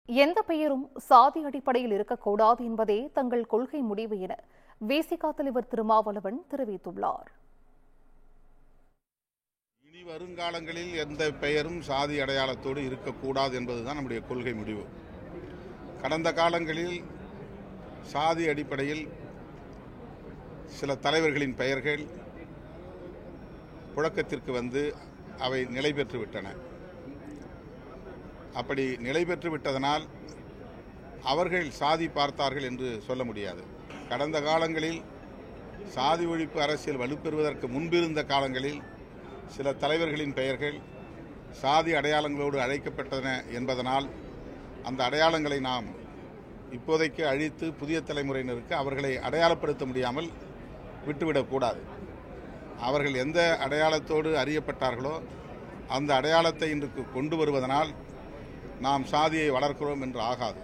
எந்த பெயரும் சாதி அடிப்படையில் இருக்கக்கூடாது என்பதே தங்கள் கொள்கை முடிவு என விசிக தலைவர் திருமாவளவன் தெரிவித்துள்ளார். இனி வருங்காலங்களில் எந்த பெயரும் சாதி அடையாளத்தோடு இருக்கக்கூடாது என்பதுதான் நம்முடைய கொள்கை முடிவு. கடந்த காலங்களில் சாதி அடிப்படையில் சில தலைவர்களின் பெயர்கள் புழக்கத்திற்கு வந்து அவை நிலை பெற்றுவிட்டன. அப்படி நிலை பெற்று விட்டதனால் அவர்கள் சாதி பார்த்தார்கள் என்று சொல்ல முடியாது. கடந்த காலங்களில் சாதி ஒழிப்பு அரசியல் வலுப்பெறுவதற்கு முன்பிருந்த காலங்களில் சில தலைவர்களின் பெயர்கள் சாதி அடையாளங்களோடு அழைக்கப்பட்டன என்பதனால் அந்த அடையாளங்களை நாம் இப்போதைக்கு அழித்து புதிய தலைமுறையினருக்கு அவர்களை அடையாளப்படுத்த முடியாமல் விட்டுவிடக்கூடாது. அவர்கள் எந்த அடையாளத்தோடு அறியப்பட்டார்களோ அந்த அடையாளத்தை இன்றைக்கு கொண்டு வருவதனால் நாம் சாதியை வளர்க்கிறோம் என்று ஆகாது.